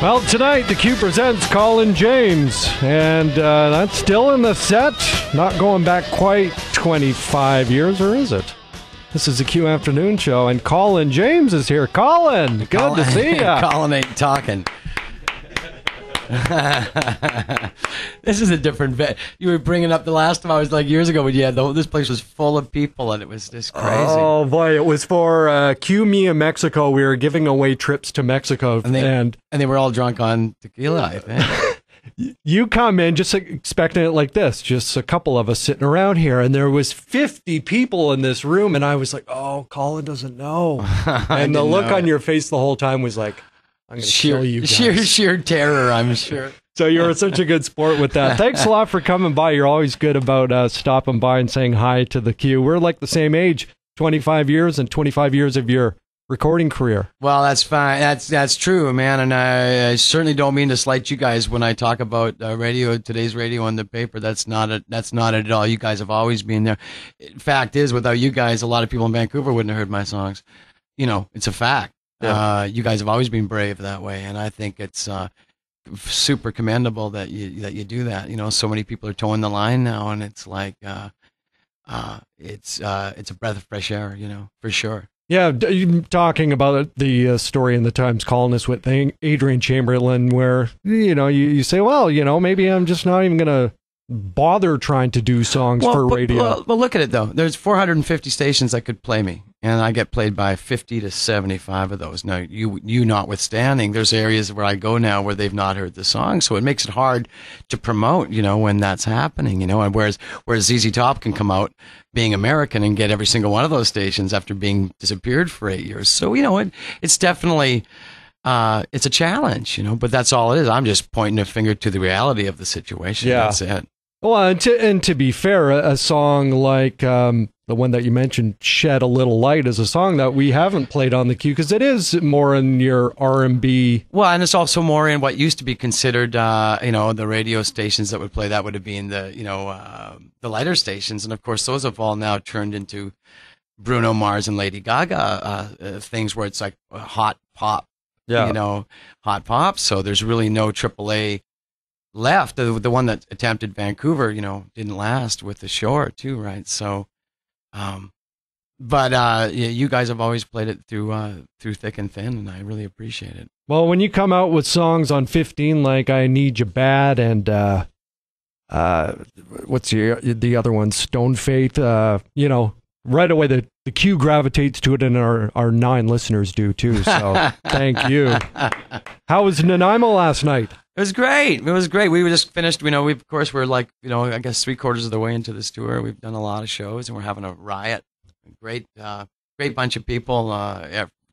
Well, tonight, the Q presents Colin James, and that's still in the set. Not going back quite 25 years, or is it? This is the Q Afternoon Show, and Colin James is here. Colin, good to see you. Colin ain't talking. This is a different vet. You were bringing up the last time I was like years ago when you had this place was full of people and it was just crazy. Oh boy, it was for Q Me in Mexico. We were giving away trips to Mexico, and they were all drunk on tequila, I think. You come in just expecting it like this, just a couple of us sitting around here, and there was 50 people in this room, and I was like, "Oh, Colin doesn't know," and the look on your face the whole time was like, I'm going to kill you guys. Sheer terror, I'm sure. So you were such a good sport with that. Thanks a lot for coming by. You're always good about stopping by and saying hi to the Q. We're like the same age, 25 years and 25 years of your recording career. Well, that's fine. That's true, man. And I certainly don't mean to slight you guys when I talk about radio, today's radio and the paper. That's not it at all. You guys have always been there. Fact is, without you guys, a lot of people in Vancouver wouldn't have heard my songs. You know, it's a fact. Yeah. You guys have always been brave that way, and I think it's super commendable that you do that. You know, so many people are towing the line now, and it's like it's a breath of fresh air, you know, for sure. Yeah, talking about the story in the Times columnist with Adrian Chamberlain, where you say, well, maybe I'm just not even gonna bother trying to do songs for radio. Well, look at it though. There's 450 stations that could play me, and I get played by 50 to 75 of those. Now, you notwithstanding, there's areas where I go now where they've not heard the song, so it makes it hard to promote. when that's happening. And whereas ZZ Top can come out being American and get every single one of those stations after being disappeared for 8 years. So it's definitely. It's a challenge, but that's all it is. I'm just pointing a finger to the reality of the situation. Yeah. That's it. Well, and to be fair, a song like the one that you mentioned, Shed a Little Light, is a song that we haven't played on the Q because it is more in your R&B. Well, and it's also more in what used to be considered, the radio stations that would play that would have been the lighter stations. And of course, those have all now turned into Bruno Mars and Lady Gaga things where it's like hot pop. Yeah. Hot pop. So there's really no AAA left. The one that attempted Vancouver, didn't last with the Shore too, right? So, but you guys have always played it through thick and thin, and I really appreciate it. Well, when you come out with songs on 15 like I Need You Bad and what's the other one, Stone Faith, right away the Q gravitates to it, and our 9 listeners do too. So thank you. How was Nanaimo last night? It was great. We were just finished. We're like, I guess 3/4 of the way into this tour. We've done a lot of shows, and we're having a riot. Great bunch of people,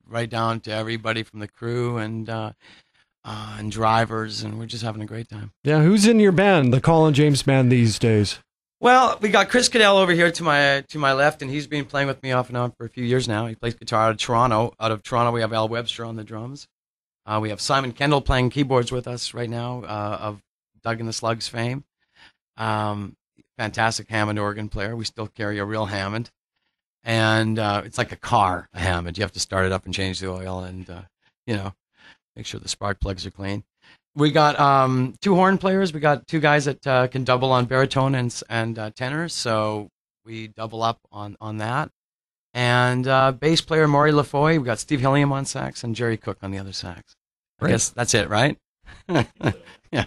right down to everybody from the crew and drivers, and we're just having a great time. Yeah, who's in your band, the Colin James Band these days? Well, we got Chris Caddell over here to my left, and he's been playing with me off and on for a few years now. He plays guitar out of Toronto. Out of Toronto, we have Al Webster on the drums. We have Simon Kendall playing keyboards with us right now, of Doug and the Slugs fame. Fantastic Hammond organ player. We still carry a real Hammond. And it's like a car, a Hammond. You have to start it up and change the oil and, make sure the spark plugs are clean. We got 2 horn players. We got 2 guys that can double on baritone and tenor, so we double up on that. And bass player Maury Lafoy. We got Steve Hilliam on sax and Jerry Cook on the other sax. I guess that's it, right? Yeah.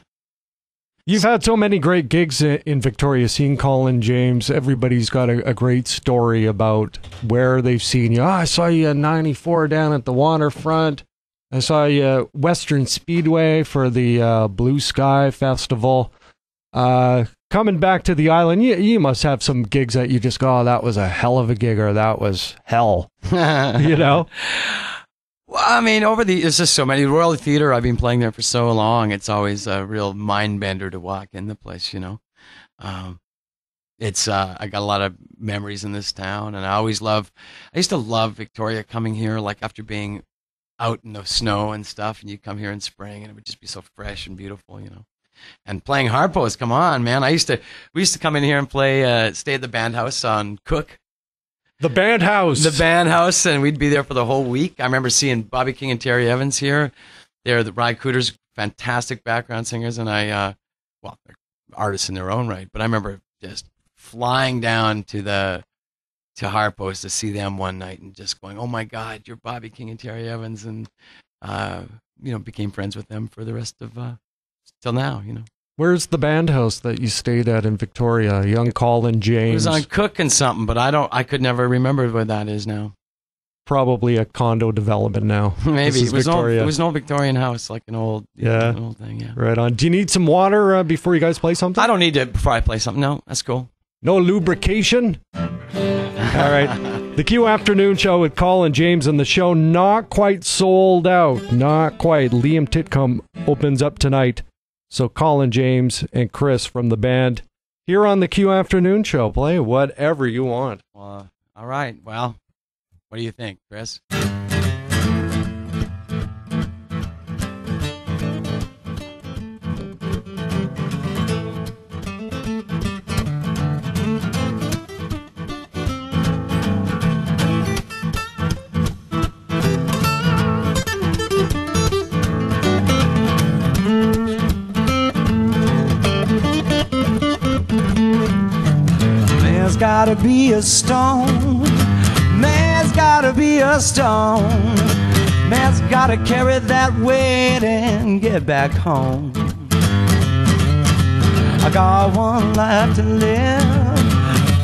You've had so many great gigs in Victoria, seeing Colin James. Everybody's got a great story about where they've seen you. I saw you in '94 down at the waterfront. I saw you Western Speedway for the Blue Sky Festival. Coming back to the island, you must have some gigs that you just go, oh, that was a hell of a gig, or that was hell. Well, I mean, there's just so many. Royal Theatre, I've been playing there for so long. It's always a real mind bender to walk in the place, It's I got a lot of memories in this town, and I used to love Victoria, coming here, like after being out in the snow and stuff, and you come here in spring and it would just be so fresh and beautiful, And playing harpos, come on, man. We used to come in here and play, stay at the band house on Cook. The band house. And we'd be there for the whole week. I remember seeing Bobby King and Terry Evans here. They're the Rye Cooters fantastic background singers, and they're artists in their own right. But I remember just flying down to Harpo's to see them one night and just going, "Oh my God, you're Bobby King and Terry Evans," and became friends with them for the rest of till now. Where's the band house that you stayed at in Victoria? Young Colin James. It was on Cook and something, but I could never remember where that is now. Probably a condo development now. Maybe it was Victoria. an old Victorian house, like an old an old thing. Yeah. Right on. Do you need some water before you guys play something? I don't need it before I play something. No, that's cool. No lubrication? All right. The Q Afternoon Show with Colin James, and the show not quite sold out. Not quite. Liam Titcomb opens up tonight. So Colin James and Chris from the band here on the Q Afternoon Show. Play whatever you want. All right. Well, what do you think, Chris? Man's gotta be a stone. Man's gotta be a stone. Man's gotta carry that weight and get back home. I got one life to live,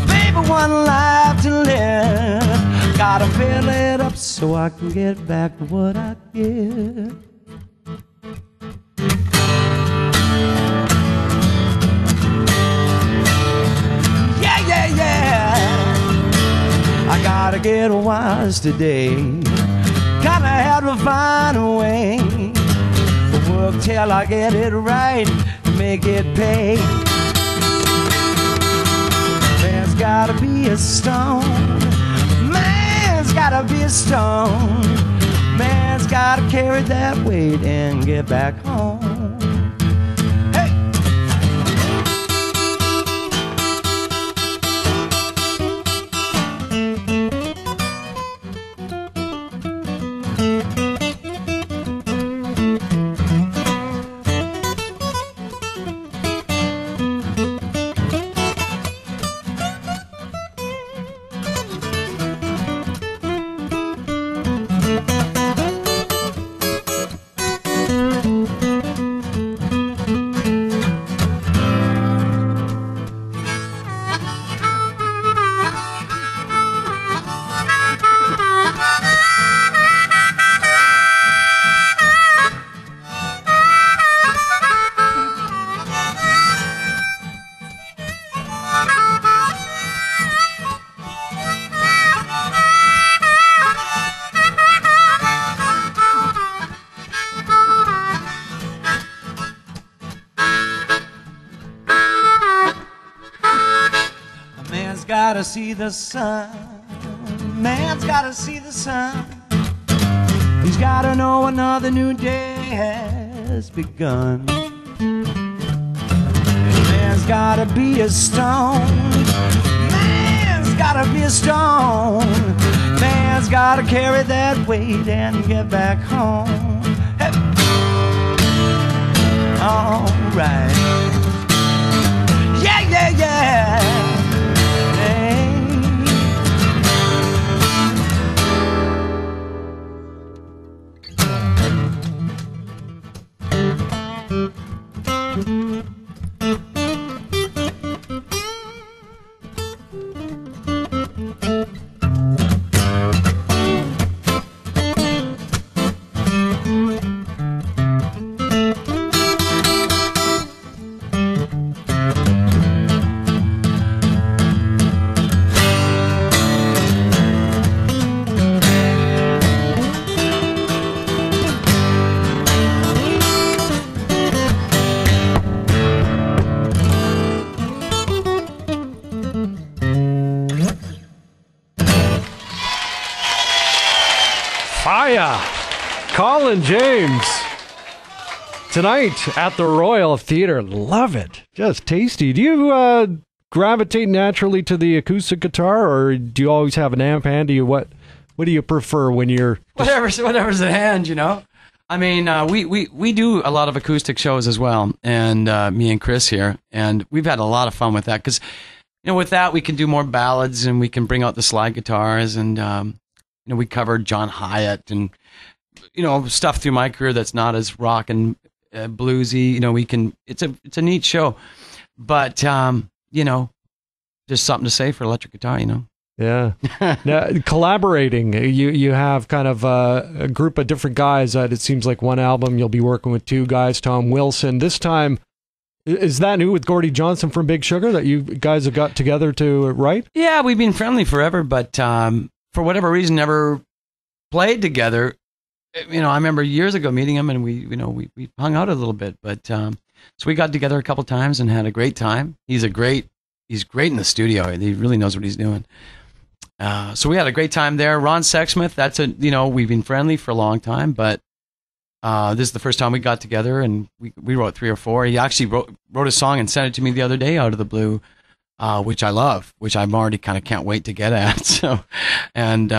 baby, one life to live. Gotta fill it up so I can get back what I give. I gotta get wise today. Gotta have to find a way. Work till I get it right, make it pay. Man's gotta be a stone. Man's gotta be a stone. Man's gotta carry that weight and get back home. Gotta see the sun. Man's gotta see the sun. He's gotta know another new day has begun. Man's gotta be a stone. Man's gotta be a stone. Man's gotta carry that weight and get back home. Hey. All right. Yeah, yeah, yeah. Colin James tonight at the Royal Theatre. Love it. Just tasty. Do you gravitate naturally to the acoustic guitar, or do you always have an amp handy? What do you prefer when you're whatever's at hand, I mean, we do a lot of acoustic shows as well, and me and Chris here, and we've had a lot of fun with that because, with that we can do more ballads and we can bring out the slide guitars, and we covered John Hyatt and stuff through my career that's not as rock and bluesy. We can. It's a neat show, but just something to say for electric guitar. Yeah. Now, collaborating, you have kind of a group of different guys that it seems like one album you'll be working with two guys, Tom Wilson. This time, is that new with Gordie Johnson from Big Sugar that you guys have got together to write? Yeah, we've been friendly forever, but for whatever reason, never played together. I remember years ago meeting him, and we hung out a little bit, but so we got together a couple times and had a great time. He's great in the studio. He really knows what he's doing. So we had a great time there. Ron Sexsmith, we've been friendly for a long time, but this is the first time we got together, and we wrote 3 or 4. He actually wrote a song and sent it to me the other day out of the blue, which I love, which I'm already kind of can't wait to get at. So, and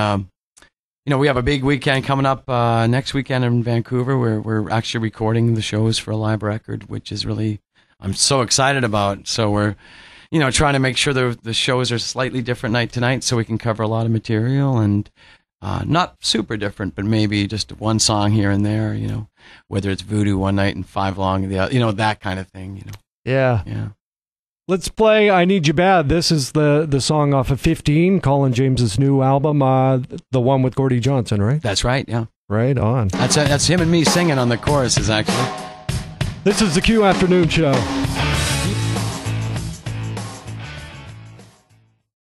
we have a big weekend coming up next weekend in Vancouver, where we're actually recording the shows for a live record, which is really I'm so excited about. So we're trying to make sure the shows are slightly different night to night so we can cover a lot of material, and not super different, but maybe just one song here and there, whether it's Voodoo one night and Five Long the other, that kind of thing, Yeah. Yeah. Let's play I Need You Bad. This is the song off of 15, Colin James's new album, the one with Gordie Johnson, right? That's right, yeah. Right on. That's him and me singing on the choruses, actually. This is the Q Afternoon Show.